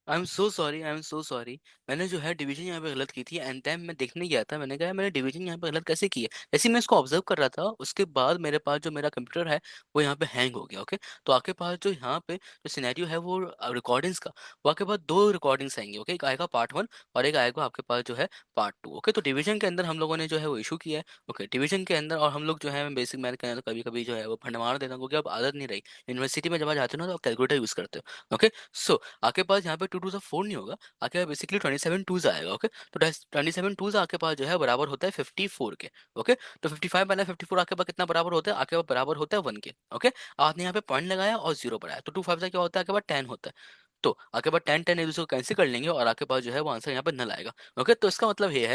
I am so sorry. मैंने जो है डिवीजन यहाँ पे गलत की थी, एंड टाइम मैं देखने गया था, मैंने कहा मैंने डिवीजन यहाँ पे गलत कैसे की है। जैसे ही मैं इसको ऑब्जर्व कर रहा था, उसके बाद मेरे पास जो मेरा कंप्यूटर है वो यहाँ पे हैंग हो गया। ओके, तो आपके पास जो यहाँ पे जो सिनेरियो है वो रिकॉर्डिंग्स का, वो आपके पास दो रिकॉर्डिंग्स आएंगे। ओके, एक आएगा पार्ट 1 और एक आएगा आपके पास जो है पार्ट 2। ओके, तो डिवीजन के अंदर हम लोगों ने जो है वो इशू किया है। ओके, डिवीजन के अंदर, और हम लोग जो है बेसिक मैथ के अंदर कभी कभी जो है वो फंड मार देता हूँ, क्योंकि अब आदत नहीं रही। यूनिवर्सिटी में जब आप जाते हो ना, तो आप कैलकुलेटर यूज करते हो। ओके, सो आपके पास यहाँ पे 2 2 4 नहीं होगा, आपके पास बेसिकली 27 2 आएगा। ओके, तो 27 2 आपके पास जो है बराबर होता है 54 के। ओके, तो 55 माइनस 54 आपके पास कितना बराबर होता है, आपके पास बराबर होता है 1 के। ओके, आपने यहाँ पे पॉइंट लगाया और जीरो बढ़ाया, तो 2 5 से क्या होता है, आपके पास 10 होता है। तो आपके पास 10 10 एक दूसरे को कैंसिल कर लेंगे और आपके पास जो है वो आंसर यहाँ पे नल आएगा। ओके, तो इसका मतलब ये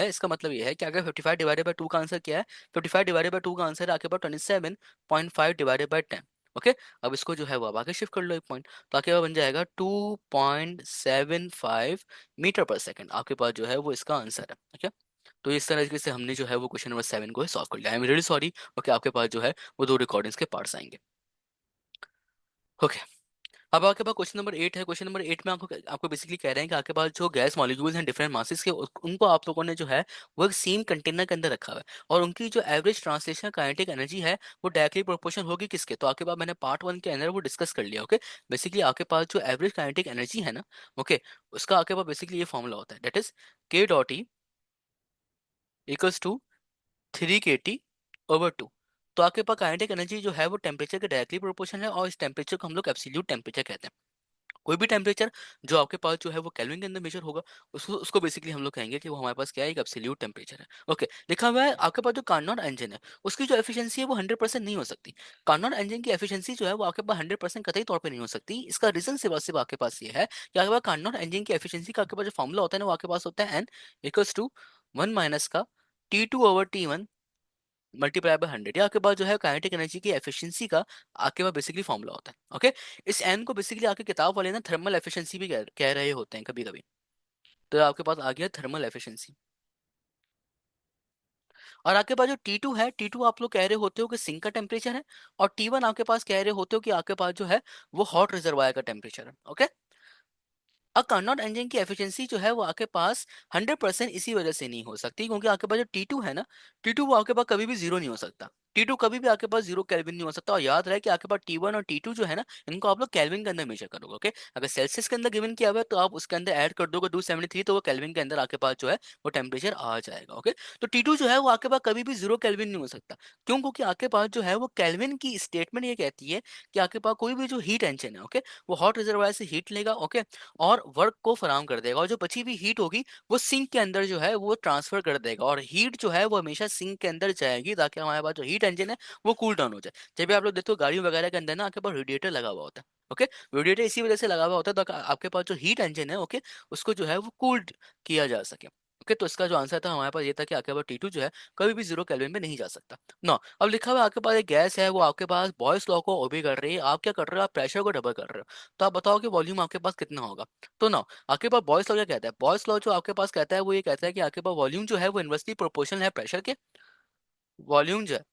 है कि अगर 55 डिवाइडेड बाई 2 का आंसर क्या है, 55 डिवाइडेड बाई 2 का आंसर है आपके पास 27.5 डिवाइडेड बाई 10। ओके, अब इसको जो है वो आप आगे शिफ्ट कर लो एक पॉइंट, तो आपके पास बन जाएगा 2.75 मीटर पर सेकेंड। आपके पास जो है वो इसका आंसर है। ओके, तो इस तरीके से हमने जो है वो क्वेश्चन नंबर 7 को सॉल्व कर लिया। I am really sorry. Okay, आपके पास जो है वो दो रिकॉर्डिंग्स के पार्ट्स आएंगे। ओके, अब आपके पास क्वेश्चन नंबर 8 है। क्वेश्चन नंबर 8 में आपको आपको बेसिकली कह रहे हैं कि आपके पास जो गैस मॉलिक्यूल्स हैं डिफरेंट मासेस के, उनको आप लोगों ने जो है वो एक सेम कंटेनर के अंदर रखा हुआ है, और उनकी जो एवरेज ट्रांसलेशनल काइनेटिक एनर्जी है वो डायरेक्टली प्रोपोर्शनल होगी किसके, तो आपके पास मैंने पार्ट 1 के अंदर वो डिस्कस कर लिया। ओके, बेसिकली आपके पास जो एवरेज काइनेटिक एनर्जी है ना, ओके, उसका आपके पास बेसिकली ये फॉर्मूला होता है, दैट इज K.E = 3kT/2। तो आपके पास काइनेटिक एनर्जी जो है वो टेम्परेचर के डायरेक्टली प्रोपोर्शनल है, और इस टेम्परेचर को हम लोग एब्सोल्यूट टेम्परेचर कहते हैं। कोई भी टेम्परेचर जो आपके पास जो है वो केल्विन के अंदर मेजर होगा, उसको उसको बेसिकली हम लोग कहेंगे कि वो हमारे पास क्या है, एक एब्सोल्यूट टेम्परेचर है। ओके, लिखा हुआ है आपके पास जो कार्नोट इंजन है उसकी जो एफिशिएंसी है वो 100% नहीं हो सकती। कार्नोट इंजन की एफिशिएंसी जो है वो आपके पास 100% कतई तौर पे नहीं हो सकती। इसका रीजन सिर्फ और सिर्फ आपके पास ये है कि आपके पास कार्नोट इंजन की एफिशिएंसी का आपके पास जो फॉर्मूला होता है ना, वो आपके पास होता है n = 1 माइनस का T2/T1 मल्टीप्लाई बाय 100। या आपके पास जो है काइनेटिक एनर्जी की एफिशिएंसी का आपके पास बेसिकली फॉर्मूला होता है। ओके, इस एन को बेसिकली आपकी किताब वाले ना थर्मल एफिशिएंसी भी कह रहे होते हैं कभी कभी। तो आपके पास आ गया थर्मल एफिशिएंसी। और आपके पास जो T2 है, T2 आप लोग कह रहे होते हो कि सिंक का टेम्परेचर है, और T1 आपके पास कह रहे होते हो कि आपके पास जो है वो हॉट रिजर्वायर का टेम्परेचर है। ओके, अब कार्नोट इंजन की एफिशिएंसी जो है वो आपके पास 100% इसी वजह से नहीं हो सकती, क्योंकि आपके पास जो T2 है ना, T2 वो आपके पास कभी भी जीरो नहीं हो सकता। T2 कभी भी आपके पास जीरो केल्विन नहीं हो सकता। और याद रहे कि आपके पास T1 और T2 जो है ना, इनको आप लोग केल्विन के अंदर मेजर करोगे। ओके, अगर सेल्सियस के अंदर गिवन किया हुआ है तो आप उसके अंदर ऐड कर दोगे 273, तो वो केल्विन के अंदर आपके पास जो है वो टेम्परेचर आ जाएगा। ओके, तो T2 जो है वो आपके पास कभी भी जीरो केल्विन नहीं हो सकता। क्यों? क्योंकि आपके पास जो है वो केल्विन की स्टेटमेंट ये कहती है कि आपके पास कोई भी जो हीट इंजन है, ओके, वो हॉट रिजर्वायर से हीट लेगा, ओके, और वर्क को फराहम कर देगा, और जो बची हुई हीट होगी वो सिंक के अंदर जो है वो ट्रांसफर कर देगा। और हीट जो है वो हमेशा सिंक के अंदर जाएगी, ताकि हमारे पास जो हीट इंजन है वो कूल डाउन हो जाए। जब भी आप लोग देखते हो गाड़ी वगैरह के अंदर ना, आपके पास रेडिएटर लगा हुआ होता है। ओके, रेडिएटर इसी वजह से लगा हुआ होता है ताकि आपके पास जो हीट इंजन है, ओके, उसको जो है वो कूल्ड किया जा सके। ओके, तो इसका जो आंसर था हमारे पास ये था कि आपके पास T2 जो है कभी भी जीरो केल्विन में नहीं जा सकता। नो, अब लिखा हुआ है आपके पास एक गैस है, वो आपके पास बॉयस लॉ को ओबे कर रही है। आप क्या कर रहे हो, आप प्रेशर को डबल कर रहे हो। तो आप बताओ कि वॉल्यूम आपके पास कितना होगा। तो ना, आपके पास बॉयस लॉ क्या कहता है, बॉयस लॉ जो आपके पास कहता है वो ये कहता है कि आपके पास वॉल्यूम जो है वो इनवर्सली प्रोपोर्शनल है प्रेशर के। वॉल्यूम जो है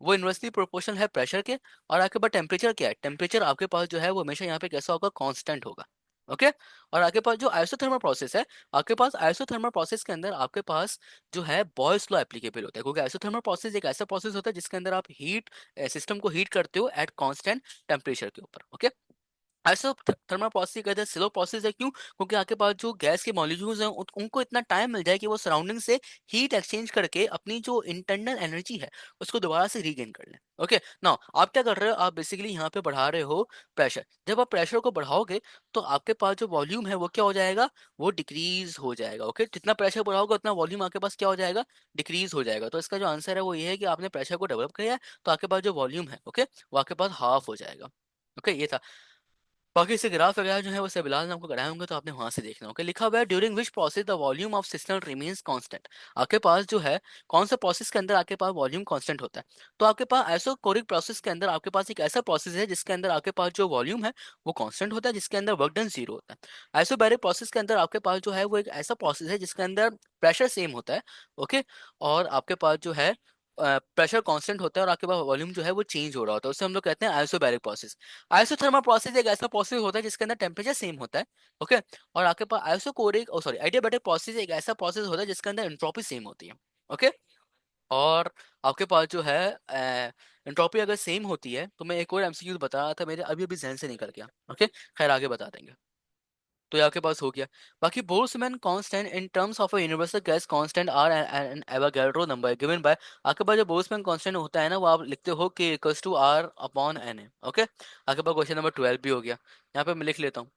वो इनवर्सली प्रोपोर्शनल है प्रेशर के। और आपके पास टेम्परेचर क्या है, टेम्परेचर आपके पास जो है वो हमेशा यहाँ पे कैसा होगा, कांस्टेंट होगा। ओके, और आपके पास जो आइसोथर्मल प्रोसेस है, आपके पास आइसोथर्मल प्रोसेस के अंदर आपके पास जो है बॉयस लॉ एप्लीकेबल होता है, क्योंकि आइसोथर्मल प्रोसेस एक ऐसा प्रोसेस होता है जिसके अंदर आप हीट सिस्टम को हीट करते हो एट कांस्टेंट टेम्परेचर के ऊपर। ओके, ऐसा थर्मल प्रोसेस कहते हैं स्लो प्रोसेस है। क्यों? क्योंकि आपके पास जो गैस के मॉलिक्यूल्स हैं उनको इतना टाइम मिल जाए कि वो सराउंडिंग से हीट एक्सचेंज करके अपनी जो इंटरनल एनर्जी है उसको दोबारा से रीगेन कर लें। ओके, नाउ आप क्या कर रहे हो, आप बेसिकली यहाँ पे बढ़ा रहे हो प्रेशर। जब आप प्रेशर को बढ़ाओगे तो आपके पास जो वॉल्यूम है वो क्या हो जाएगा, वो डिक्रीज हो जाएगा। ओके, जितना प्रेशर बढ़ाओगे उतना वॉल्यूम आपके पास क्या हो जाएगा, डिक्रीज हो जाएगा। तो इसका जो आंसर है वो ये है कि आपने प्रेशर को डेवलप किया है, तो आपके पास जो वॉल्यूम है, ओके, वो आपके पास हाफ हो जाएगा। ओके, ये था। बाकी इससे ग्राफ वगैरह जो है वो सब बिलाल ने आपको कराए होंगे, तो आपने वहां से देखना होगा। लिखा हुआ है during which process the volume of system remains constant. आपके पास जो है कौन सा प्रोसेस के अंदर आपके पास वॉल्यूम कांस्टेंट होता है। तो आपके पास आइसोकोरिक प्रोसेस के अंदर आपके पास एक ऐसा प्रोसेस है जिसके अंदर आपके पास जो वॉल्यूम है वो कांस्टेंट होता है, जिसके अंदर वर्क डन जीरो होता है। आइसोबैरिक प्रोसेस के अंदर आपके पास जो है वो एक ऐसा प्रोसेस है जिसके अंदर प्रेशर सेम होता है। ओके, और आपके पास जो है प्रेशर कांस्टेंट होता है और आपके पास वॉल्यूम जो है वो चेंज हो रहा होता है, उससे हम लोग कहते हैं आइसोबैरिक प्रोसेस। आइसोथर्मल प्रोसेस एक ऐसा प्रोसेस होता है जिसके अंदर टेम्परेचर सेम होता है, ओके। और आपके पास आइसोकोरिक ओ सॉरी एडियाबैटिक प्रोसेस एक ऐसा प्रोसेस होता है जिसके अंदर एंट्रोपी सेम होती है, ओके। और आपके पास जो है एंट्रोपी अगर सेम होती है, तो मैं एक और एमसीक्यू बता रहा था, मेरे अभी अभी जहन से निकल गया, ओके। खैर आगे बता देंगे। तो ये आपके पास हो गया। बाकी Boltzmann constant in terms of a universal gas constant R N Avogadro number given by, आपके पास जो बोल्ट्जमैन कांस्टेंट होता है ना, वो आप लिखते हो कि equals to R upon N है, ओके। आपके पास क्वेश्चन नंबर 12 भी हो गया। यहाँ पे मैं लिख लेता हूँ।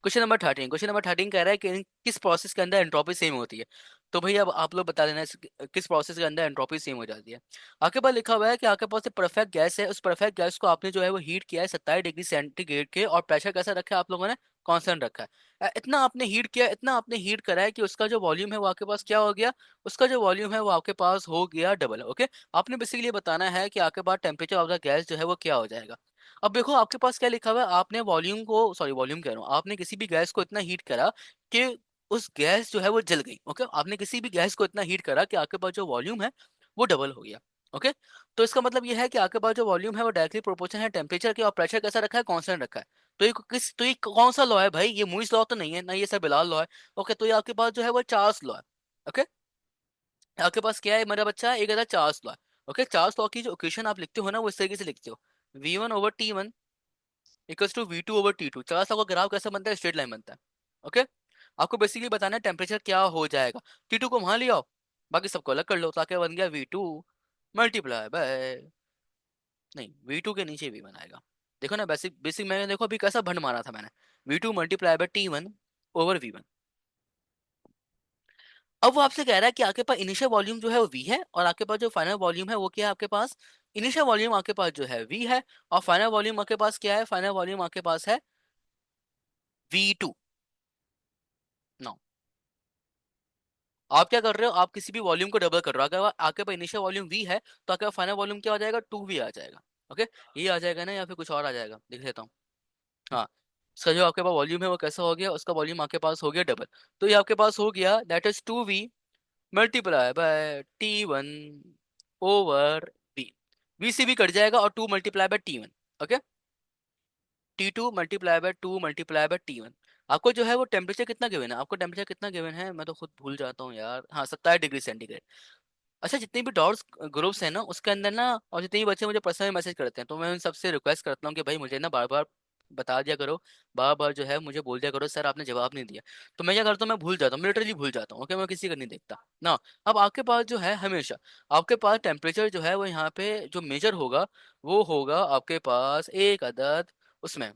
क्वेश्चन नंबर 13 कह रहा है कि किस प्रोसेस के अंदर एंट्रोपी सेम होती है। तो भैया अब आप लोग बता देना किस प्रोसेस के अंदर एंट्रोपी सेम हो जाती है। आपके पास लिखा हुआ है कि आपके पास एक परफेक्ट गैस है, उस परफेक्ट गैस को आपने जो है वो हीट किया है 27 डिग्री सेंटीग्रेड के, और प्रेशर कैसा रखा है आप लोगों ने, कांस्टेंट रखा है। इतना आपने हीट किया, इतना आपने हीट करा है कि उसका जो वॉल्यूम है वो आपके पास क्या हो गया, उसका जो वॉल्यूम है वो आपके पास हो गया डबल, ओके। आपने बेसिकली बताना है कि आपके पास टेम्परेचर ऑफ द गैस जो है वो क्या हो जाएगा। अब देखो आपके पास क्या लिखा हुआ है, आपने वॉल्यूम को, सॉरी वॉल्यूम कह रहा हूँ, आपने किसी भी गैस को इतना हीट करा कि उस गैस जो है वो जल गई, ओके। आपने किसी भी गैस को इतना हीट करा कि आपके पास जो वॉल्यूम है वो डबल हो गया, ओके। तो इसका मतलब ये है कि आपके पास जो वॉल्यूम है वो डायरेक्टली प्रोपोर्शन है टेम्परेचर के, और प्रेशर कैसा रखा है, कांस्टेंट रखा है। तो ये कौन सा लॉ है भाई, ये मूइस लॉ तो नहीं है ना, ये सर बिलाल लॉ है, ओके। तो ये आपके पास जो है वो चार्ल्स लॉ है, ओके। आपके पास क्या है मेरा बच्चा, एक है Charles law, okay. Charles law की जो इक्वेशन आप लिखते हो ना, वो इस तरीके से लिखते हो, V1/T1 equals to V2/T2। Charles law का ग्राफ कैसा बनता है, स्ट्रेट लाइन बनता है, ओके। आपको बेसिकली बताना है टेम्परेचर क्या हो जाएगा, T2 को वहां ले आओ, बाकी सबको अलग कर लो, ताकि बन गया V2 मल्टीप्लाई बाय, नहीं V2 के नीचे भी बनाएगा। देखो ना, बेसिक बेसिक मैंने देखो अभी कैसा भंड मारा था मैंने, V2 मल्टीप्लाई बाय T1/V1। अब वो आपसे कह रहा है कि आपके पास इनिशियल वॉल्यूम जो है वो V है, और आपके पास जो फाइनल वॉल्यूम है वो क्या है आपके पास, इनिशियल वॉल्यूम आपके पास जो है V है, और फाइनल वॉल्यूम आपके पास क्या है, फाइनल वॉल्यूम आपके पास है V2। नो, आप क्या कर रहे हो, आप किसी भी वॉल्यूम को डबल कर रहे हो। अगर आपके पास इनिशियल वॉल्यूम V है, तो आपका फाइनल वॉल्यूम क्या हो जाएगा, 2V आ जाएगा, ओके। ये आ जाएगा ना, या फिर कुछ और आ जाएगा, देख लेता हूँ। हाँ, इसका जो आपके पास वॉल्यूम है वो कैसा हो गया, उसका वॉल्यूम आपके पास हो गया डबल। तो ये आपके पास हो गया that is 2V multiply by T1/V। V से भी कट जाएगा, और 2 multiply by T1, okay. T2 multiply by 2 multiply by T1। आपको जो है वो टेम्परेचर कितना गिवन है, आपको टेम्परेचर कितना गिवन है, मैं तो खुद भूल जाता हूँ यार, हाँ 27 डिग्री सेंटीग्रेड। अच्छा, जितने भी डॉट्स ग्रुप्स हैं ना उसके अंदर ना, और जितने भी बच्चे मुझे पर्सनल मैसेज करते हैं, तो मैं उन सबसे रिक्वेस्ट करता हूँ कि भाई मुझे ना बार बार बता दिया करो, बार बार जो है मुझे बोल दिया करो, सर आपने जवाब नहीं दिया। तो मैं क्या करता हूँ, मैं भूल जाता हूँ, लिटरली भूल जाता हूँ, ओके। मैं किसी का नहीं देखता ना। अब आपके पास जो है हमेशा, आपके पास टेम्परेचर जो है वो यहाँ पे जो मेजर होगा, वो होगा आपके पास एक अदद उसमें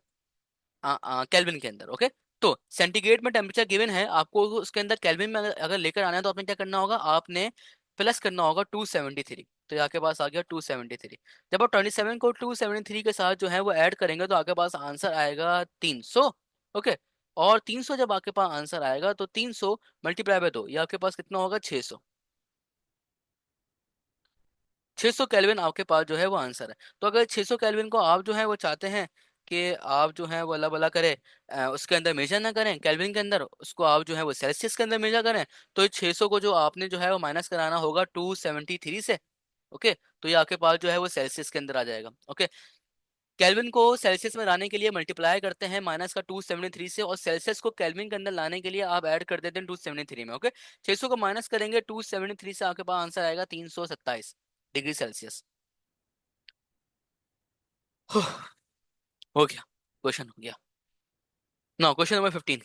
केल्विन के अंदर, ओके। तो सेंटीग्रेड में टेम्परेचर गिवन है आपको, उसके अंदर केल्विन में अगर लेकर आना है, तो आपने क्या करना होगा, आपने प्लस करना होगा 273। तो ये आपके पास आ गया 273। जब आप 27 को 273 के साथ जो है वो ऐड करेंगे, तो आपके पास आंसर आएगा 300, ओके। और 300 जब आपके पास आंसर आएगा, तो 300 मल्टीप्लाई बाय 2, ये आपके पास कितना होगा, 600। 600 केल्विन आपके पास जो है वो आंसर है। तो अगर 600 केल्विन को आप जो है वो चाहते हैं कि आप जो है वो अल्लाह भला करे, उसके अंदर मेजर ना करें केल्विन के अंदर, उसको आप जो है वो सेल्सियस के अंदर मेजर करें, तो 600 को जो आपने जो है वो माइनस कराना होगा 273 से, ओके। तो ये आपके पास जो है वो सेल्सियस के अंदर आ जाएगा, ओके। केल्विन को सेल्सियस में लाने के लिए मल्टीप्लाई करते हैं माइनस का 273 से, और सेल्सियस को केल्विन के अंदर लाने के लिए आप ऐड कर देते हैं 273 में, ओके। 600 को माइनस करेंगे 273 से, आपके पास आंसर आएगा 327 डिग्री सेल्सियस। हो गया, क्वेश्चन हो गया। ना क्वेश्चन नंबर 15,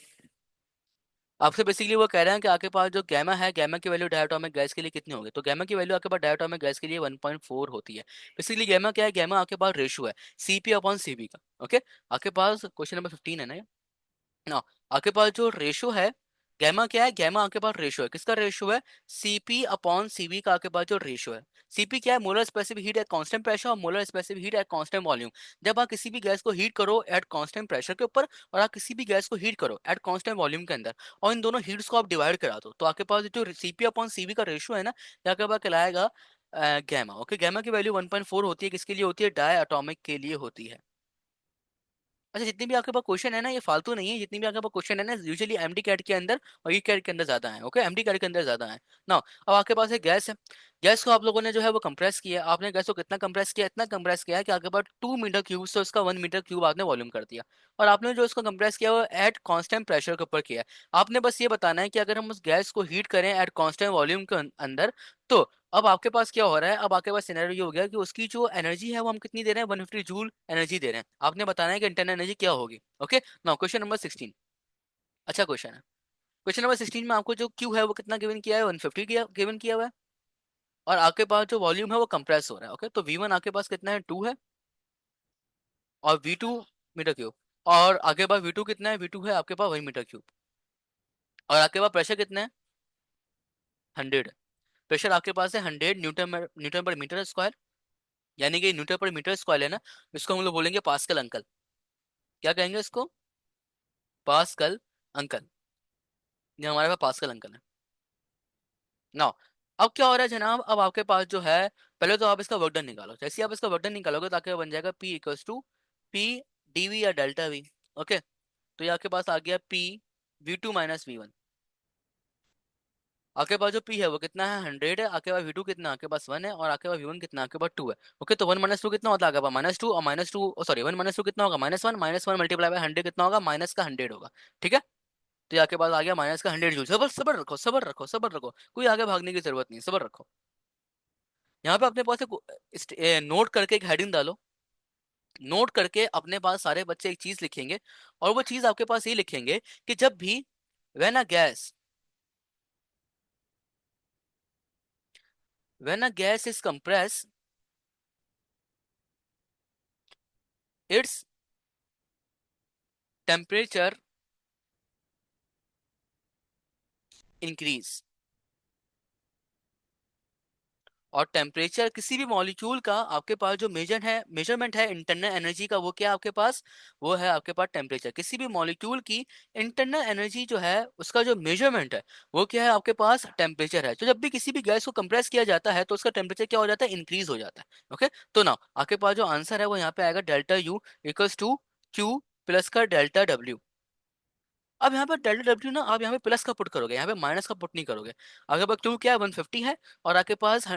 आपसे बेसिकली वो कह रहे हैं कि आपके पास जो गैमा है, गैमा की वैल्यू डायटोमिक गैस के लिए कितनी होगी। तो गैमा की वैल्यू आपके पास डायटोमिक गैस के लिए 1.4 होती है। बेसिकली गैमा क्या है, गैमा आपके पास रेशियो है CP/CV का, ओके। आपके पास क्वेश्चन नंबर 15 है ना, ना आपके पास जो रेशो है, गैमा क्या है, गैमा आपके पास रेशो है, किसका रेशो है, CP/CV का आपके पास जो रेशो है। CP क्या है, molar specific heat at constant pressure, और molar specific heat at constant volume. जब आप किसी भी गैस को हीट करो एट कांस्टेंट प्रेशर के ऊपर, और आप किसी भी गैस को हीट करो एट कांस्टेंट वॉल्यूम के अंदर, और इन दोनों हीट्स को आप डिवाइड करा दो, तो आपके पास जो CP/CV का रेशो है ना, ये आपके पास कहलाएगा गैमा, ओके। गैमा की वैल्यू 1.4 होती है, किसके लिए होती है, डाई एटॉमिक के लिए होती है। अच्छा, जितनी भी आपके पास क्वेश्चन है ना, ये फालतू नहीं है, जितनी भी आपके पास क्वेश्चन है ना, यूजुअली एमडी कैट के अंदर और ई कैट के अंदर ज्यादा है। ओके, एमडी कैट के अंदर ज्यादा है ना। अब आपके पास एक गैस है, गैस को आप लोगों ने जो है वो कंप्रेस किया। आपने गैस को कितना कंप्रेस किया? इतना कंप्रेस किया कि आपके पास 2 मीटर क्यूब से उसका 1 मीटर क्यूब आपने वॉल्यूम कर दिया। और आपने जो उसको कंप्रेस किया वो एट कांस्टेंट प्रेशर के ऊपर किया है। आपने बस ये बताना है कि अगर हम उस गैस को हीट करें एट कांस्टेंट वॉल्यूम के अंदर, तो अब आपके पास क्या हो रहा है? अब आपके पास सिनेरियो ये हो गया कि उसकी जो एनर्जी है वो हम कितनी दे रहे हैं? 150 जूल एनर्जी दे रहे हैं। आपने बताना है कि इंटरनल एनर्जी क्या होगी। Okay, now question number 16। अच्छा क्वेश्चन है। क्वेश्चन नंबर 16 में आपको जो क्यू है वो कितना गिवन किया है? 150 गिवन किया हुआ है। और आपके पास जो वॉल्यूम है वो कंप्रेस हो रहा है। ओके, तो V1 आपके पास कितना है? 2 है। और V2 मीटर क्यूब। और आगे पास V2 कितना है? V2 है आपके पास 1 मीटर क्यूब। और आपके पास प्रेशर कितना है? 100। प्रेशर आपके पास है 100 न्यूटन पर मीटर स्क्वायर। यानी कि न्यूटन पर मीटर स्क्वायर है ना, इसको हम लोग बोलेंगे पास्कल अंकल। क्या कहेंगे इसको? Pascal uncle. ये हमारे पास पास्कल अंकल है ना। अब क्या हो रहा है जनाब? अब आपके पास जो है, पहले तो आप इसका वर्क डन निकालो। जैसे ही आप इसका वर्क डन निकालोगे तो आपके पास बन जाएगा P equals to P dV या डेल्टा V। ओके, तो ये आपके पास आ गया P V2 माइनस V1। आपके पास जो P है वो कितना है? 100 है। आपके पास V2 कितना? आपके पास 1 है। और आपके पास V1 कितना? आपके पास 2 है। ओके, तो 1 - 2 कितना होता है? आपके पास -2। और -2 सॉरी 1 - 2 कितना होगा? -1। -1 मल्टीप्लाई बाय 100 कितना होगा? माइनस का 100 होगा। ठीक है, तो ये आपके पास आ गया माइनस का 100 जूल। सबर सबर रखो, सबर रखो, सबर रखो, कोई आगे भागने की जरूरत नहीं, सबर रखो। यहाँ पे अपने पास एक नोट करके एक हेडिंग डालो। नोट करके अपने पास सारे बच्चे एक चीज लिखेंगे। और वो चीज आपके पास ये लिखेंगे कि जब भी when a gas is compress, its temperature increase. और टेम्परेचर किसी भी मॉलिक्यूल का आपके पास जो मेजरमेंट है इंटरनल एनर्जी का, वो क्या है आपके पास? वो है आपके पास टेम्परेचर। किसी भी मॉलिक्यूल की इंटरनल एनर्जी जो है उसका जो मेजरमेंट है वो क्या है? आपके पास टेम्परेचर है। तो जब भी किसी भी गैस को कंप्रेस किया जाता है तो उसका टेम्परेचर क्या हो जाता है? इंक्रीज हो जाता है। ओके, तो ना आपके पास जो आंसर है वो यहाँ पे आएगा delta U equals to Q plus का डेल्टा W। अब यहाँ पर डेल्टा डब्ल्यू ना आप यहाँ पे प्लस का पुट करोगे, यहाँ पे माइनस का पुट नहीं करोगे। आपके पास क्यू क्या है? 150 है। और आपके पास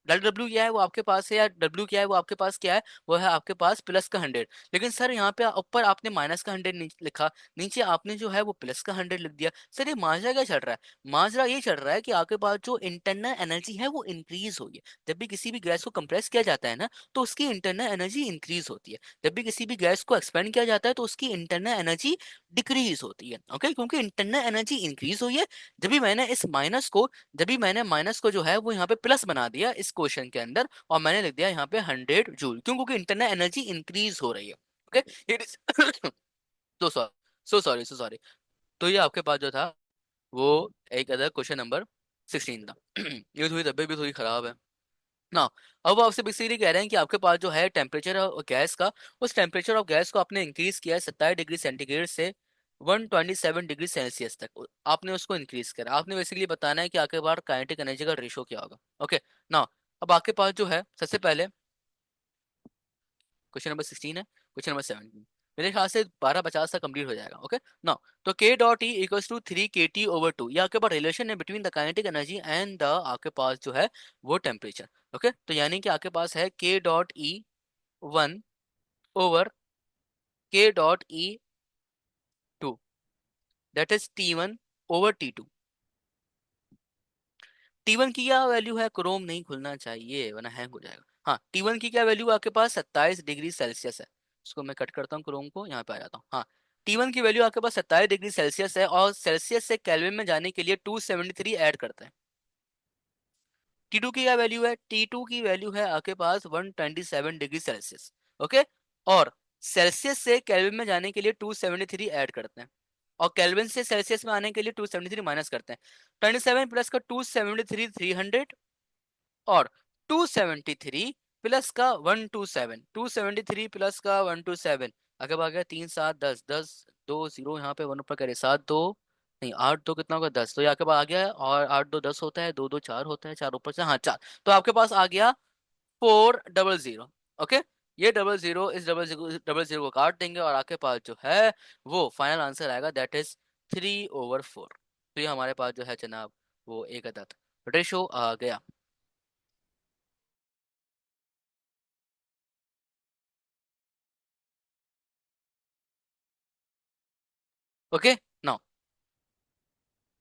डेल्टा डब्ल्यू क्या है? वो आपके पास है, या डब्ल्यू क्या है? वो आपके पास क्या है? वो है आपके पास प्लस का 100। लेकिन सर यहाँ पे ऊपर आपने माइनस का 100 लिखा, नीचे आपने जो है वो प्लस का 100 लिख दिया। सर ये माजरा क्या चल रहा है? माजरा ये चल रहा है कि आपके पास जो इंटरनल एनर्जी है वो इंक्रीज हो गई। जब भी किसी भी गैस को कंप्रेस किया जाता है ना, तो उसकी इंटरनल एनर्जी इंक्रीज होती है। जब भी किसी भी गैस को एक्सपेंड किया जाता है तो उसकी इंटरनल एनर्जी डिक्रीज होती है। ओके, क्योंकि इंटरनल एनर्जी इंक्रीज हुई है। जब भी मैंने इस माइनस को जब भी मैंने माइनस को जो है वो यहाँ पे प्लस बना दिया इस क्वेश्चन के अंदर, और मैंने लिख दिया यहाँ पे 100 जूल। क्यों? क्योंकि इंटरनल एनर्जी इंक्रीज हो रही है। ओके, इट इज तो सॉरी। तो ये आपके पास जो था वो एक अदर क्वेश्चन नंबर 16 था। ये थोड़ी तबीयत भी थोड़ी खराब है ना। अब वो आपसे बेसिकली कह रहे हैं कि आपके पास जो है टेम्परेचर गैस का, उस टेम्परेचर ऑफ गैस को आपने इंक्रीज किया है 27 डिग्री सेंटीग्रेड से 127 डिग्री सेल्सियस तक। आपने उसको इंक्रीज करा। आपने बेसिकली बताना है कि आपके पास काइनेटिक एनर्जी का रेशो क्या होगा। ओके, ना अब आपके पास जो है सबसे पहले क्वेश्चन नंबर 16 है। क्वेश्चन नंबर 17 मेरे ख्याल से 12:50 तक कंप्लीट हो जाएगा। ओके, ना तो K dot E equals to 3 kT/2। ये आपके पास रिलेशन है between the kinetic energy and the आपके पास जो है वो टेम्परेचर। ओके, तो यानी कि आपके पास है K.E 1/K.E 2, that is T1/T2। T1 की क्या वैल्यू है? क्रोम नहीं खुलना चाहिए वरना हैंग हो जाएगा। हाँ, T1 की क्या वैल्यू आपके पास? 27 डिग्री सेल्सियस है। इसको मैं कट करता हूँ क्रोम को, यहाँ पे आ जाता हूँ। हाँ, T1 की वैल्यू आपके पास 27 डिग्री सेल्सियस है। और सेल्सियस से केल्विन में जाने के लिए 273 ऐड करते हैं। T2 की क्या वैल्यू है? T2 की वैल्यू है आपके पास 127 डिग्री सेल्सियस। ओके, और सेल्सियस से केल्विन में जाने के लिए 273 ऐड करते हैं। और केल्विन से सेल्सियस में आने के लिए 273 माइनस करते हैं। 27 प्लस का 273 300। और 273 प्लस का 127, 273 प्लस का 127। आगे भाग गया 3 7 10 10 2 0, यहाँ पे वन ऊपर करे 7 2 नहीं 8 2 कितना होगा? 10। तो ये आपके पास आ गया। और 8 2 10 होता है, 2 2 4 होता है, 4 ऊपर से हाँ 4। तो आपके पास आ गया 400। ओके, ये डबल जीरो को काट देंगे और आपके पास जो है वो फाइनल आंसर आएगा, दैट इज 3/4। तो ये हमारे पास जो है जनाब वो एक अदद रेशो आ गया। ओके, नाउ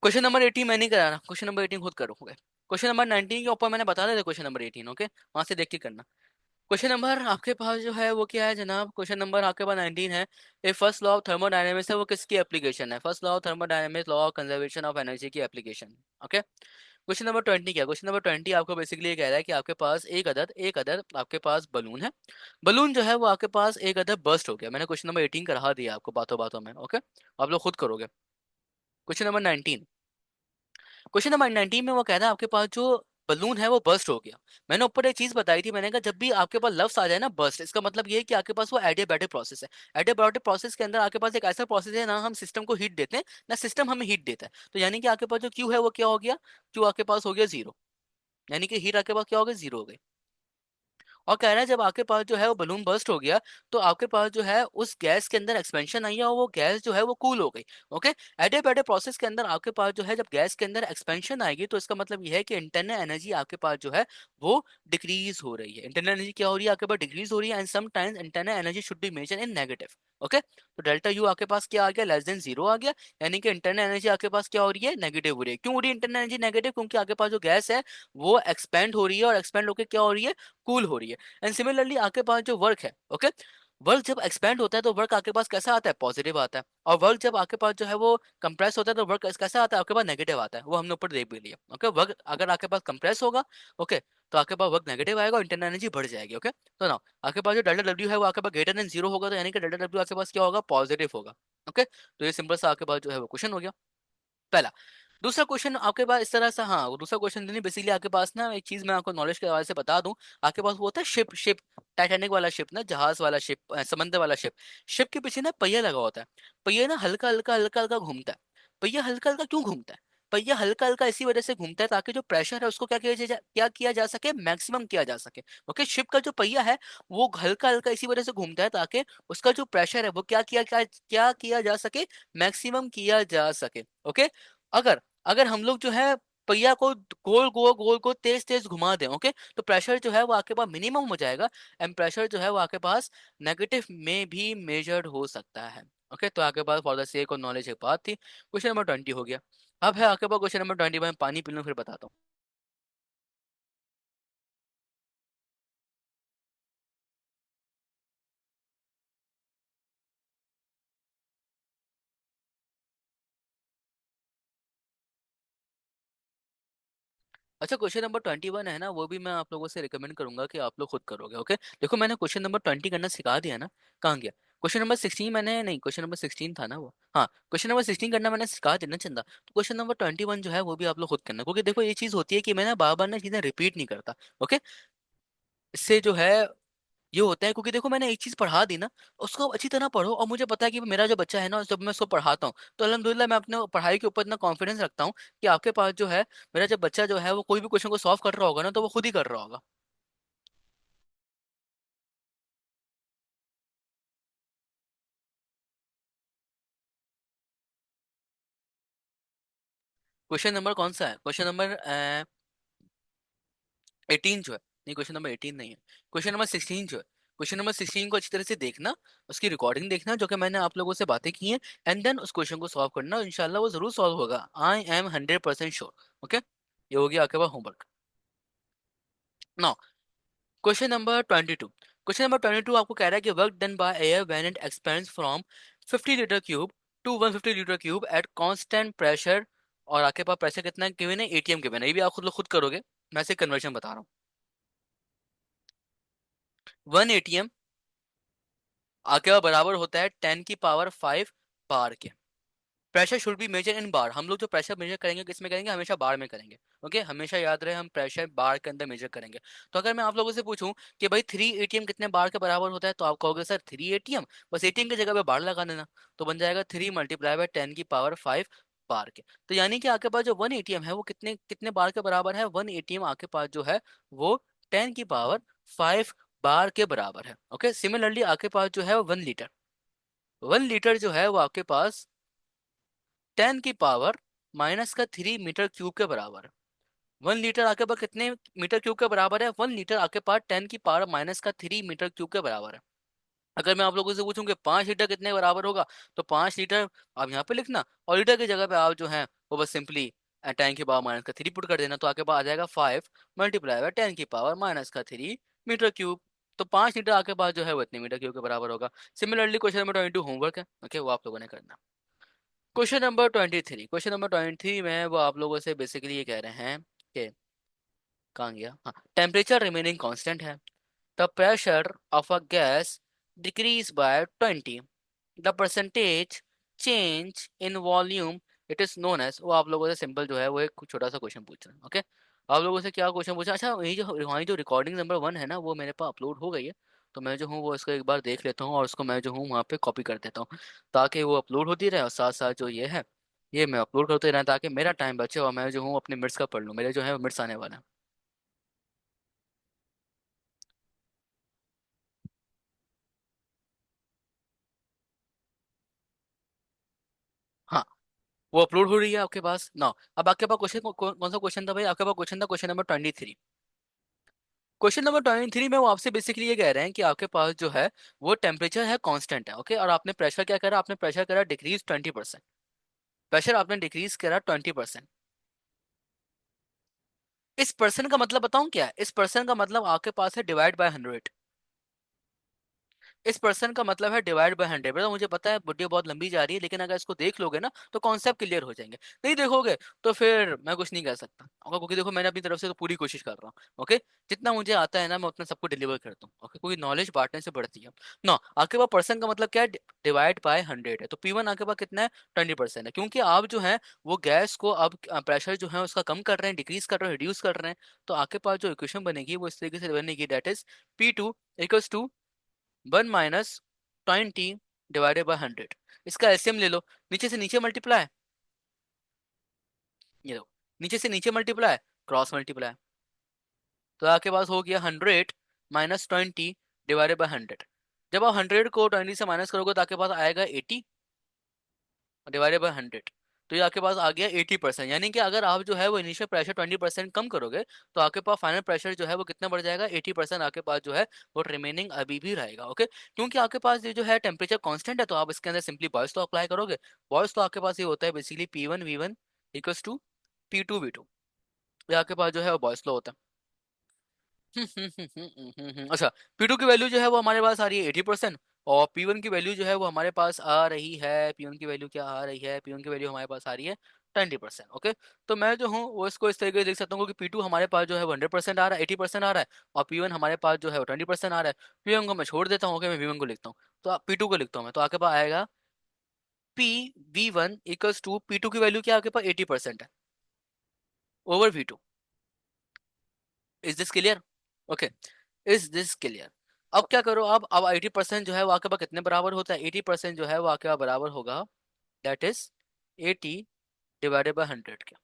क्वेश्चन नंबर 18 मैं नहीं करा रहा, क्वेश्चन नंबर 18 खुद करोगे। क्वेश्चन नंबर 19 के ऊपर मैंने बता दिया था, क्वेश्चन नंबर 18, ओके, वहां से देख के करना। क्वेश्चन नंबर आपके पास जो है वो क्या है जनाब, क्वेश्चन नंबर आपके पास 19 है। ये फर्स्ट लॉ ऑफ थर्मोडायनेमिक्स है, वो किसकी एप्लीकेशन है? First law of thermodynamics, law of conservation of energy की एप्लीकेशन। ओके, क्वेश्चन नंबर 20 क्या, क्वेश्चन नंबर 20 आपको बेसिकली ये कह रहा है कि आपके पास एक अदद आपके पास बलून है। बलून जो है वो आपके पास एक अदद बर्स्ट हो गया। मैंने क्वेश्चन नंबर 18 करा दिया आपको बातों बातों में, ओके, आप लोग खुद करोगे। क्वेश्चन नंबर 19, क्वेश्चन नंबर 19 में वो कह रहा है आपके पास जो बलून है वो बर्स्ट हो गया। मैंने ऊपर एक चीज बताई थी, मैंने कहा जब भी आपके पास लफ्ज आ जाए ना बर्स्ट, इसका मतलब ये है कि आपके पास वो एडियाबैटिक प्रोसेस है। एडियाबैटिक प्रोसेस के अंदर आपके पास एक ऐसा प्रोसेस है, ना हम सिस्टम को हीट देते हैं ना सिस्टम हमें हीट देता है। तो यानी कि आपके पास जो क्यू है वो क्या हो गया, क्यू आपके पास हो गया जीरो, यानी कि हीट आपके पास क्या हो गया, जीरो हो गई। और कह रहा है जब आपके पास जो है वो बलून बर्स्ट हो गया तो आपके पास जो है उस गैस के अंदर एक्सपेंशन आई है और वो गैस जो है वो कूल हो गई। ओके, एडियाबैटिक प्रोसेस के अंदर आपके पास जो है जब गैस के अंदर एक्सपेंशन आएगी तो इसका मतलब ये है कि इंटरनल एनर्जी आपके पास जो है वो डिक्रीज हो रही है। इंटरनल एनर्जी क्या हो रही है, आपके पास डिक्रीज हो रही है, and sometimes internal energy should be major in negative. Okay, तो डेल्टा यू आपके पास क्या आ गया, लेस देन जीरो आ गया, यानी कि इंटरनल एनर्जी आपके पास क्या हो रही है, नेगेटिव हो रही है। क्यों हो रही है इंटरनल एनर्जी नेगेटिव, क्योंकि आपके पास जो गैस है वो एक्सपेंड हो रही है और एक्सपेंड होकर क्या हो रही है, कूल हो रही है। एंड सिमिलरली आपके पास जो वर्क है, ओके, वर्क जब एक्सपेंड होता है तो वर्क आपके पास कैसा आता है, पॉजिटिव आता है। और वर्क जब आपके पास जो है वो कंप्रेस होता है तो वर्क कैसा आता है, आपके पास नेगेटिव आता है। वो हमने ऊपर देख भी लिया। ओके, वर्क अगर आपके पास कंप्रेस होगा, ओके, तो आपके पास वर्क नेगेटिव आएगा और इंटरनल एनर्जी बढ़ जाएगी। ओके, तो ना आपके पास जो डेल्टा डब्ल्यू है वो आपके पास ग्रेटर देन जीरो होगा, तो यानी कि डेल्टा डब्ल्यू आपके पास क्या होगा, पॉजिटिव होगा। ओके, तो ये सिंपल सा आपके पास जो है वो क्वेश्चन हो गया पहला। दूसरा क्वेश्चन आपके पास इस तरह से, हाँ वो दूसरा क्वेश्चन नहीं, बेसिकली आपके पास ना एक चीज मैं आपको नॉलेज के हवाले से बता दूं। आपके पास वो होता है शिप, टाइटैनिक वाला शिप ना, जहाज वाला शिप, समंदर वाला शिप। शिप के पीछे ना पहिया लगा होता है। पहिया ना हल्का हल्का हल्का हल्का घूमता है। पहिया हल्का हल्का क्यों घूमता है, पहिया हल्का हल्का इसी वजह से घूमता है ताकि जो प्रेशर है उसको क्या किया जा सके, मैक्सिमम किया जा सके। ओके, शिप का जो पहिया है वो हल्का हल्का इसी वजह से घूमता है ताकि उसका जो प्रेशर है वो क्या किया जा सके, मैक्सिमम किया जा सके। ओके, अगर अगर हम लोग जो है पहिया को गोल गोल तेज तेज घुमा दें, ओके, तो प्रेशर जो है वो आपके पास मिनिमम हो जाएगा। एंड प्रेशर जो है वो आपके पास नेगेटिव में भी मेजर्ड हो सकता है। ओके, तो आपके पास for the sake of knowledge एक बात थी। क्वेश्चन नंबर 20 हो गया। अब है आपके पास क्वेश्चन नंबर 20 में पानी पी लूं फिर बताता हूँ। अच्छा, क्वेश्चन नंबर 21 है ना, वो भी मैं आप लोगों से रिकमेंड करूंगा कि आप लोग खुद करोगे। ओके, देखो मैंने क्वेश्चन नंबर 20 करना सिखा दिया ना, कहाँ गया क्वेश्चन नंबर 16, मैंने नहीं, क्वेश्चन नंबर 16 था ना वो, हाँ क्वेश्चन नंबर 16 करना मैंने सिखा दिया ना चंदा। तो क्वेश्चन नंबर 21 जो है वो भी आप लोग खुद करना, क्योंकि देखो ये चीज होती है कि मैं ना बार बार ना चीजें रिपीट नहीं करता। ओके, इससे जो है ये होता है, क्योंकि देखो मैंने एक चीज पढ़ा दी ना, उसको अच्छी तरह पढ़ो। और मुझे पता है कि मेरा जो बच्चा है ना, जब मैं उसको पढ़ाता हूँ तो अल्हम्दुलिल्लाह मैं अपने पढ़ाई के ऊपर इतना कॉन्फिडेंस रखता हूँ कि आपके पास जो है मेरा जब बच्चा जो है वो कोई भी क्वेश्चन को सॉल्व कर रहा होगा ना तो वो खुद ही कर रहा होगा। क्वेश्चन नंबर कौन सा है, क्वेश्चन नंबर 18 जो है, नहीं क्वेश्चन नंबर 18 नहीं है, क्वेश्चन नंबर 16 जो है। क्वेश्चन नंबर 16 को अच्छी तरह से देखना, उसकी रिकॉर्डिंग देखना जो कि मैंने आप लोगों से बातें की हैं, एंड देन उस क्वेश्चन को सॉल्व करना, इंशाल्लाह वो जरूर सॉल्व होगा, आई एम 100% श्योर। ओके, ये हो गया आपके पास homework. Now question number 22, question number 22 आपको कह रहा है कि work done by air when it expands from 50 litre cube to 150 litre cube at constant pressure. और आपके पास प्रेशर कितना है गिवन है, एटीएम गिवन है, ये भी आप खुद करोगे, मैं से कन्वर्जन बता रहा हूँ। 1 एटीएम आपके पास बराबर होता है 10 की पावर 5 बार के। प्रेशर शुड बी मेजर इन बार, हम लोग जो प्रेशर मेजर करेंगे किस में करेंगे, हमेशा बार में करेंगे। ओके, हमेशा याद रहे हम प्रेशर बार के अंदर मेजर करेंगे। तो अगर मैं आप लोगों से पूछूं कि भाई 3 एटीएम कितने बार के बराबर होता है, तो आप कहोगे सर 3 एटीएम, बस एटीएम की जगह पे बार लगा देना, तो बन जाएगा 3 × 10 की पावर 5 बार के। तो यानी कि आपके पास जो 1 एटीएम है वो कितने कितने बार के बराबर है, 1 एटीएम आपके पास जो है वो 10 की पावर 5 बार के बराबर है। ओके, सिमिलरली आपके पास जो है वो 1 लीटर, 1 लीटर जो है वो आपके पास 10 की पावर -3 मीटर क्यूब के बराबर है। 1 लीटर आपके पास कितने मीटर क्यूब के बराबर है? 1 लीटर आपके पास 10 की पावर -3 मीटर क्यूब के बराबर है। अगर मैं आप लोगों से पूछूं कि 5 लीटर कितने बराबर होगा, तो 5 लीटर आप यहाँ पे लिखना, और लीटर की जगह पे आप जो है वो बस सिंपली 10 की पावर -3 पुट कर देना, तो आपके पास आ जाएगा 5 × 10 की पावर -3 मीटर क्यूब। तो 5 लीटर आपके पास जो है वो इतने मीटर क्यूब के बराबर होगा। सिमिलरली क्वेश्चन नंबर 22 होमवर्क है, ओके, वो आप लोगों ने करना। क्वेश्चन नंबर 23 में वो आप लोगों से बेसिकली ये कह रहे हैं कि कहाँ गया, हाँ, टेम्परेचर रिमेनिंग कांस्टेंट है, the pressure of a gas decrease by 20, the percentage change in volume it is known as. वो आप लोगों से सिंपल जो है वो एक छोटा सा क्वेश्चन पूछ रहे हैं। ओके, आप लोगों से क्या क्वेश्चन पूछा? अच्छा, ये जो हमारी जो रिकॉर्डिंग नंबर 1 है ना, वो मेरे पास अपलोड हो गई है, तो मैं जो हूँ वो इसको एक बार देख लेता हूँ और उसको मैं जो हूँ वहाँ पे कॉपी कर देता हूँ, ताकि वो अपलोड होती रहे, और साथ साथ जो ये है ये मैं अपलोड करते रहें, ताकि मेरा टाइम बचे और मैं जो हूँ अपने मिर्च का पढ़ लूँ। मेरे जो है मिर्च आने वाला है। हाँ, वो अपलोड हो रही है आपके पास ना। अब आपके पास क्वेश्चन कौन सा क्वेश्चन था भाई? आपके पास क्वेश्चन था क्वेश्चन नंबर 23। क्वेश्चन नंबर 23 में वो आपसे बेसिकली ये कह रहे हैं कि आपके पास जो है वो टेम्परेचर है कांस्टेंट है, ओके, और आपने प्रेशर क्या करा? आपने प्रेशर करा डिक्रीज 20%। प्रेशर आपने डिक्रीज करा 20%। इस पर्सन का मतलब बताऊं क्या है? इस पर्सन का मतलब आपके पास है डिवाइड बाय 100। इस पर्सन का मतलब है डिवाइड बाय 100। मतलब मुझे पता है वीडियो बहुत लंबी जा रही है, लेकिन अगर इसको देख लोगे ना तो कॉन्सेप्ट क्लियर हो जाएंगे। नहीं देखोगे तो फिर मैं कुछ नहीं कर सकता, ओके, क्योंकि देखो मैंने अपनी तरफ से तो पूरी कोशिश कर रहा हूँ। ओके, जितना मुझे आता है ना मैं उतना सबको डिलीवर करता हूँ, ओके, क्योंकि नॉलेज बांटने से बढ़ती है ना। आपके पास पर्सन का मतलब क्या है? डिवाइड बाय 100 है, तो P1 आपके पास कितना है? 20% है, क्योंकि आप जो है वो गैस को अब प्रेशर जो है उसका कम कर रहे हैं, डिक्रीज कर रहे हैं, रिड्यूस कर रहे हैं। तो आपके पास जो इक्वेशन बनेगी वो इस तरीके से बनेगी, date is P2 = 1 - 20 divided by 100। इसका एलसीएम ले लो, नीचे से नीचे मल्टीप्लाई, ये लो, नीचे से नीचे मल्टीप्लाई, क्रॉस मल्टीप्लाई, तो आपके पास हो गया 100 - 20 डिवाइडेड बाय 100। जब आप 100 को 20 से माइनस करोगे तो आपके पास आएगा 80 डिवाइडेड बाय 100। तो ये आपके पास आ गया 80%। यानी कि अगर आप जो है वो इनिशियल प्रेशर 20% कम करोगे तो आपके पास फाइनल प्रेशर जो है वो कितना बढ़ जाएगा? 80% आपके पास जो है वो रिमेनिंग अभी भी रहेगा। ओके, क्योंकि आपके पास ये जो है टेम्परेचर कांस्टेंट है, तो आप इसके अंदर सिंपली बॉयस तो अप्लाई करोगे। बॉयस तो आपके पास ये होता है basically P1 V1 = P2 V2। ये आपके पास जो है वो बॉयस लॉ होता है। अच्छा, P2 की वैल्यू जो है वो हमारे पास आ रही है 80%, और P1 की वैल्यू जो है वो हमारे पास आ रही है, P1 की वैल्यू क्या आ रही है? P1 की वैल्यू हमारे पास आ रही है 20%। ओके, तो मैं जो हूँ वो इसको इस तरीके से लिख सकता हूँ कि P2 हमारे पास जो है वो 100% आ रहा है, 80% आ रहा है, और P1 हमारे पास जो है वो 20% आ रहा है। P1 को मैं छोड़ देता हूँ, ओके, मैं V1 को लिखता हूँ, तो P2 को लिखता हूँ मैं, तो आपके पास आएगा P(V1) = P2 की वैल्यू क्या आपके पास 80% है over V2। Is this clear? Okay, is this clear? अब क्या करो, अब 80% जो है वो आपके पास कितने बराबर होता है? 80% जो है वो आपके पास बराबर होगा, दैट इज 80 डिवाइडेड बाय 100 के।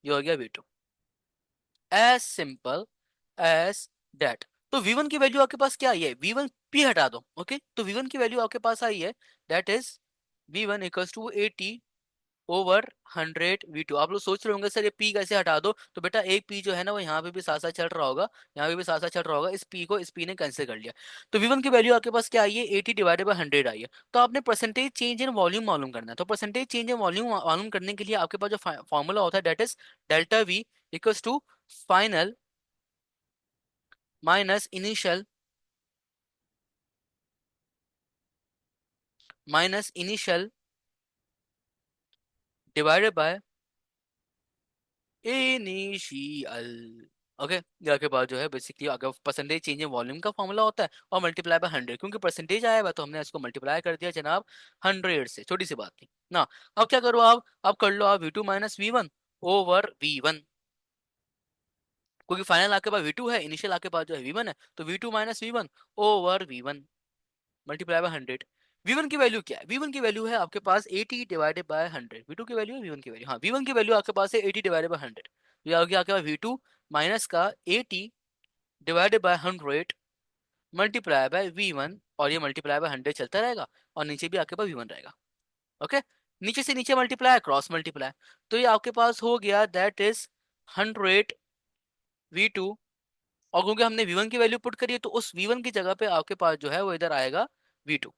ये हो गया V2, as simple as that. तो V1 की वैल्यू आपके पास क्या आई है? V1 P हटा दो, ओके, तो V1 की वैल्यू आपके पास आई है, दैट इज V1 = 80/100 V2। आप लोग सोच रहे होंगे सर ये P कैसे हटा दो, तो बेटा एक P जो है ना वो यहाँ पे भी साथ साथ चल रहा होगा, यहाँ पे भी साथ साथ चल रहा होगा, इस P को इस P ने कैंसिल कर लिया। तो V1 की वैल्यू आपके पास क्या आई है? 80/100 आई है। तो आपने परसेंटेज चेंज इन वॉल्यूम मालूम करना है, तो परसेंटेज चेंज इन वॉल्यूम मालूम करने के लिए आपके पास जो फॉर्मूला होता है, that is delta V equals to final minus initial divided by initial. Okay, ये आपके पास जो है बेसिकली अगर परसेंटेज चेंज इन वॉल्यूम का फॉर्मूला होता है, और मल्टीप्लाई बाय 100, क्योंकि परसेंटेज आया हुआ तो हमने इसको मल्टीप्लाई कर दिया जनाब 100 से, छोटी सी बात थी ना। अब क्या करो आप? अब कर लो आप V2 - V1/V1, क्योंकि फाइनल आपके पास V2 है, इनिशियल आपके पास जो है V1 है, तो V2 - V1/V1 multiply by 100। V1 की वैल्यू क्या है? V1 की वैल्यू है आपके पास 80/100। V2 की वैल्यू है V1 की वैल्यू, हाँ, V1 की वैल्यू आपके पास है 80/100। ये आ गया आपके पास V2 माइनस का 80/100 मल्टीप्लाई बाय V1, और ये मल्टीप्लाई बाय 100 चलता रहेगा, और नीचे भी आपके पास V1 रहेगा। ओके, नीचे से नीचे मल्टीप्लाई, क्रॉस मल्टीप्लाई, तो ये आपके पास हो गया दैट इज 100 V2, और क्योंकि हमने V1 की वैल्यू पुट करी है तो उस V1 की जगह पे आपके पास जो है वो इधर आएगा V2,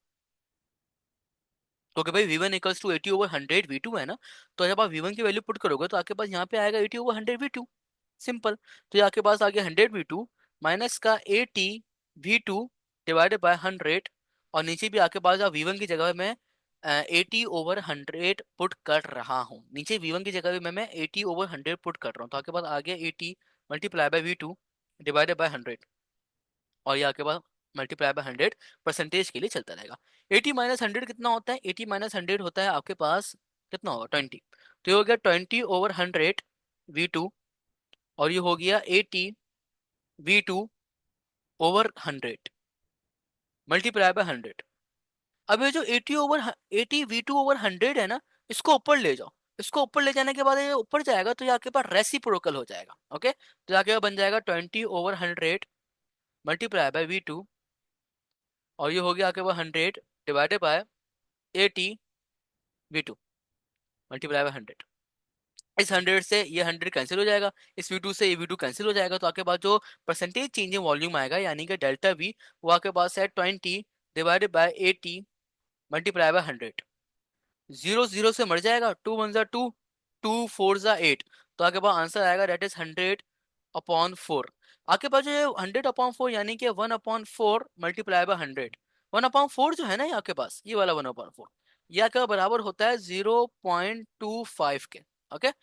क्योंकि भाई V1 इक्वल्स टू 80/100 V2 है ना, तो जब आप V1 की वैल्यू पुट करोगे तो आपके पास यहाँ पे आएगा 80/100 V2, सिंपल। तो ये आपके पास आ गया 100 V2 माइनस का 80 V2 डिवाइडेड बाय 100, और नीचे भी आपके पास आप V1 की जगह में 80/100 पुट कर रहा हूँ, नीचे V1 की जगह भी मैं 80/100 पुट कर रहा हूँ, तो आपके पास आ गया 80 multiply by V2 divided by 100, और ये आपके पास मल्टीप्लाई बाय 100 परसेंटेज के लिए चलता रहेगा। 80 माइनस 100 कितना होता है? 80 माइनस 100 होता है आपके पास कितना होगा? 20। तो ये हो गया 20/100 V2, और ये हो गया 80 V2/100 मल्टीप्लाई बाय 100। अब ये जो 80 V2/100 है ना, इसको ऊपर ले जाओ, इसको ऊपर ले जाने के बाद ये ऊपर जाएगा तो ये आपके पास रेसिप्रोकल हो जाएगा। ओके, तो आपके पास बन जाएगा 20/100 मल्टीप्लाई बाय V2, और ये हो गया आपके पास 100 divided by 80 V2 multiply by 100। इस 100 से ये 100 कैंसिल हो जाएगा, इस V2 से ये V2 कैंसिल हो जाएगा, तो आपके पास जो परसेंटेज चेंज इन वॉल्यूम आएगा यानी कि डेल्टा V, वो आपके पास है 20 डिवाइडेड बाय 80 मल्टीप्लाई बाय 100। 0 0 से मर जाएगा, 2 1 जा 2, 2 4 जा 8, तो आपके पास आंसर आएगा डेट इज 100/4। आपके पास जो है 100/4 यानी कि 1/4 मल्टीप्लाई बाय 100, 1/4 जो है ना ये आपके पास, ये वाला 1/4 ये आपका बराबर होता है 0.25 के। ओके, तो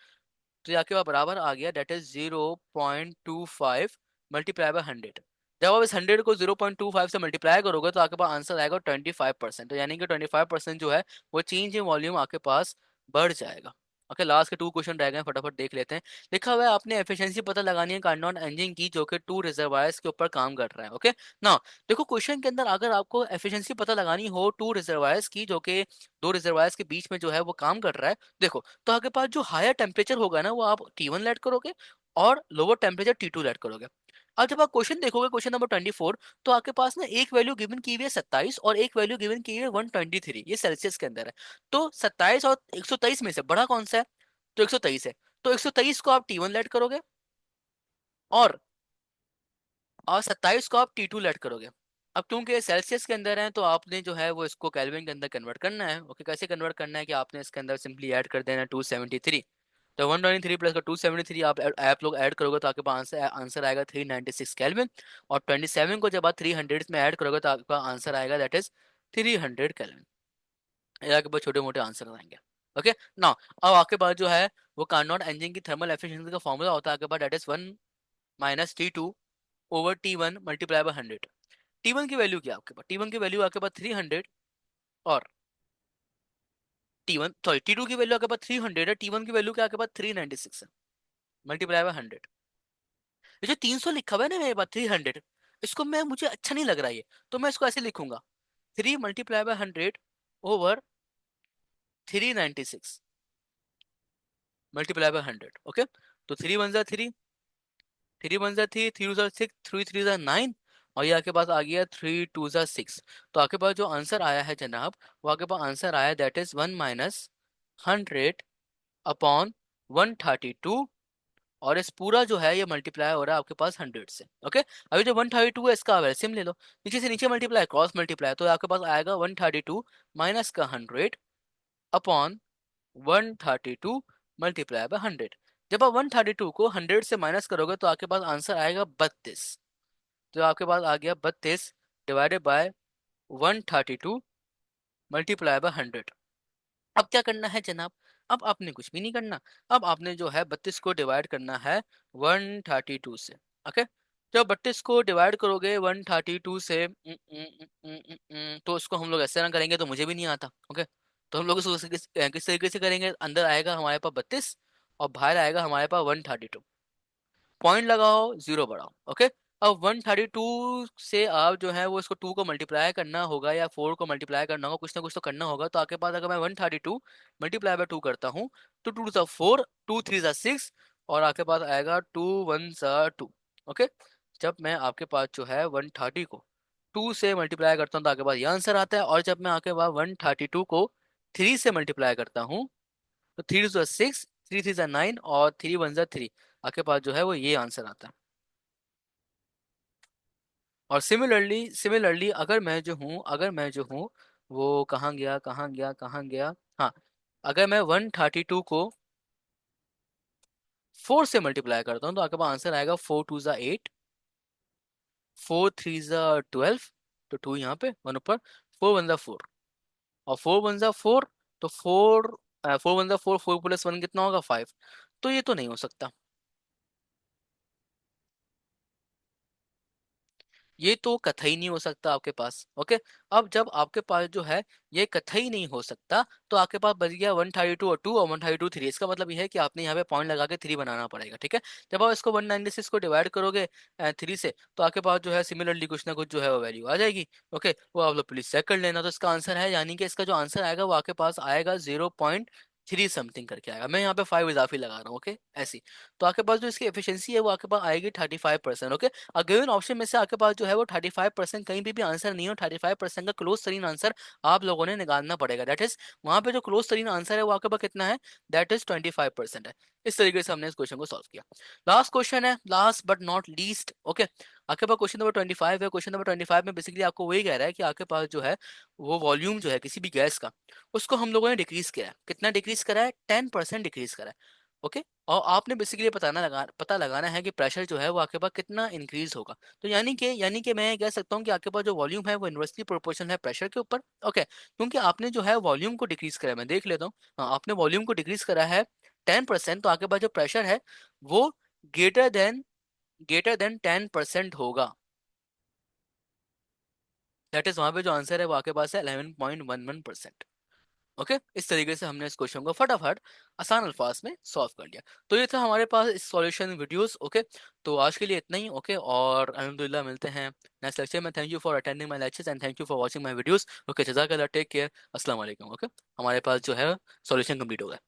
ये आपके पास बराबर आ गया डेट इज 0.25 मल्टीप्लाई बाय 100। जब आप इस 100 को 0.25 से मल्टीप्लाई करोगे तो आपके पास आंसर आएगा 25%, तो यानी कि 25% जो है वो चेंज इन वॉल्यूम आपके पास बढ़ जाएगा। ओके, लास्ट के 2 क्वेश्चन रह गए, फटाफट देख लेते हैं। लिखा हुआ है आपने एफिशिएंसी पता लगानी है कार्नोट इंजन की जो कि 2 रिजर्वायर्स के ऊपर काम कर रहा है। ओके, ना देखो क्वेश्चन के अंदर अगर आपको एफिशिएंसी पता लगानी हो 2 रिजर्वायर्स की जो कि 2 रिजर्वायर्स के बीच में जो है वो काम कर रहा है, देखो तो आपके पास जो हायर टेम्परेचर होगा ना वो आप T1 लेट करोगे, और लोअर टेम्परेचर T2 लेट करोगे। अब जब आप क्वेश्चन देखोगे क्वेश्चन नंबर 24, तो आपके पास ना एक वैल्यू गिवन की हुई है 27 और एक वैल्यू गिवन की हुई है 123, ये सेल्सियस के अंदर है। तो 27 और 123 में से बड़ा कौन सा है? तो 123 है, तो 123 को आप T1 लेट करोगे, और 27 को आप T2 लेट करोगे। अब क्योंकि ये सेल्सियस के अंदर है तो आपने जो है वो इसको केल्विन के अंदर कन्वर्ट करना है। ओके, कैसे कन्वर्ट करना है कि आपने इसके अंदर सिंपली ऐड कर देना 273, तो 123 प्लस का 273 आप लोग ऐड करोगे तो आपके पास आंसर आंसर आएगा 396 केल्विन, और 27 को जब आप 300 में ऐड करोगे तो आपका आंसर आएगा दैट इज 300 केल्विन। ये आपके पास छोटे मोटे आंसर आएंगे। ओके, ना अब आपके पास जो है वो कार्नोट इंजन की थर्मल एफिशिएंसी का फॉर्मूला होता है आपके पास that is 1 minus T2/T1 multiply by 100। T1 की वैल्यू क्या है आपके पास? T1 की वैल्यू आपके पास 300, और T1 सॉरी T2 की वैल्यू आपके पास 300 है, T1 की वैल्यू क्या आपके पास 396 है मल्टीप्लाई बाय 100। ये जो 300 लिखा हुआ है ना मेरे पास 300, इसको मैं मुझे अच्छा नहीं लग रहा है ये, तो मैं इसको ऐसे लिखूंगा 3 multiply by 100 over 396 multiply by 100। Okay, तो 3 1 जा 3, 3 1 जा 3, 3 2 जा 6, 3 3 जा 9, और ये आपके पास आ गया 3 2 जा 6। तो आपके पास जो आंसर आया है जनाब, वो आपके पास आंसर आया दैट इज 1 माइनस 100/132, और इस पूरा जो है ये मल्टीप्लाई हो रहा है आपके पास 100 से। ओके, अभी जो 132 है इसका एलसीएम ले लो, नीचे से नीचे मल्टीप्लाई क्रॉस मल्टीप्लाई, तो आपके पास आएगा 132 माइनस का 100/132 मल्टीप्लाई बाय 100। जब आप 132 को 100 से माइनस करोगे तो आपके पास आंसर आएगा 32, तो आपके पास आ गया 32 डिवाइडेड बाय 132 मल्टीप्लाई बाय 100। अब क्या करना है जनाब? अब आपने कुछ भी नहीं करना, अब आपने जो है 32 को डिवाइड करना है 132 से। ओके, जब 32 को डिवाइड करोगे 132 से तो उसको हम लोग ऐसे ना करेंगे तो मुझे भी नहीं आता। ओके, तो हम लोग इसको किस तरीके से करेंगे? अंदर आएगा हमारे पास 32 और बाहर आएगा हमारे पास 132, पॉइंट लगाओ, जीरो बढ़ाओ। ओके, अब 132 से आप जो है वो इसको 2 को मल्टीप्लाई करना होगा या 4 को मल्टीप्लाई करना होगा, कुछ ना कुछ तो करना होगा। तो आपके पास अगर मैं 132 मल्टीप्लाई बाय 2 करता हूँ तो 2 2 4, 2 3 6, और आपके पास आएगा 2 1 2। ओके, जब मैं आपके पास जो है 130 को 2 से मल्टीप्लाई करता हूँ तो आपके पास ये आंसर आता है। और जब मैं आपके पास 132 को 3 से मल्टीप्लाई करता हूँ तो 3 टू 6, 3 3 9 और 3 1 3, आपके पास जो है वो ये आंसर आता है। और सिमिलरली अगर मैं जो हूँ वो कहाँ गया। हाँ, अगर मैं 132 को 4 से मल्टीप्लाई करता हूँ तो आपके पास आंसर आएगा 4 2 ज़ा 8, 4 3 ज़ा 12, तो 2 यहाँ पे 1 ऊपर, 4 1 ज़ा 4, और 4 1 ज़ा 4, तो 4 1 ज़ा 4, 4 प्लस 1 कितना होगा 5। तो ये तो नहीं हो सकता, ये तो कतई नहीं हो सकता आपके पास। ओके, अब जब आपके पास जो है ये कतई नहीं हो सकता, तो आपके पास बच गया 132 और 2 और 132 3। इसका मतलब ये है कि आपने यहाँ पे पॉइंट लगा के 3 बनाना पड़ेगा, ठीक है। जब आप इसको 196 को डिवाइड करोगे 3 से, तो आपके पास जो है सिमिलरली कुछ ना कुछ जो है वो वैल्यू आ जाएगी। ओके, वो आप लोग प्लीज चेक कर लेना। तो इसका आंसर है, यानी कि इसका जो आंसर आएगा वो आपके पास आएगा 0.3 समथिंग करके आएगा। मैं यहाँ पे 5 इजाफी लगा रहा हूँ, ओके, ऐसी। तो आपके पास जो इसकी एफिशिएंसी है वो आपके पास आएगी 35%। ओके, और गिवन ऑप्शन में से आपके पास जो है वो 35% कहीं भी आंसर नहीं हो, 35% का क्लोज तरीन आंसर आप लोगों ने निकालना पड़ेगा। दैट इज, वहां पे जो क्लोज तरीन आंसर है वो आपके पास कितना है, दैट इज 25% है। इस तरीके से हमने इस क्वेश्चन को सॉल्व किया। लास्ट क्वेश्चन है, last but not least. Okay, आपके पास क्वेश्चन नंबर 25 है। क्वेश्चन नंबर 25 में बेसिकली आपको वही कह रहा है कि आपके पास जो है वो वॉल्यूम जो है किसी भी गैस का, उसको हम लोगों ने डिक्रीज किया है। कितना डिक्रीज करा है, 10% डिक्रीज करा है। ओके, और आपने बेसिकली पता लगाना है कि प्रेशर जो है वो आपके पास कितना इंक्रीज होगा। तो यानी कि मैं ये कह सकता हूँ कि आपके पास जो वॉल्यूम है वो इन्वर्सली प्रोपोर्शनल है प्रेशर के ऊपर। ओके, क्योंकि आपने जो है वॉल्यूम को डिक्रीज करा है, मैं देख लेता हूँ। हाँ, आपने वॉल्यूम को डिक्रीज करा है 10%, तो आपके पास जो प्रेशर है वो ग्रेटर देन 10% होगा। दैट इज, वहां पे जो आंसर है वो आपके पास है 11.11%। ओके, इस तरीके से हमने इस क्वेश्चन को फटाफट आसान अल्फाज में सॉल्व कर लिया। तो ये था हमारे पास इस सॉल्यूशन वीडियोस। ओके, तो आज के लिए इतना ही। ओके, और अल्हम्दुलिल्लाह मिलते हैं नेक्स्ट लेक्चर में। Thank you for attending my lectures and thank you for watching my videos. Okay, जज़ाकल्लाह, टेक केयर, अस्सलाम वालेकुम। ओके, हमारे पास जो है सॉल्यूशन कंप्लीट हो गया।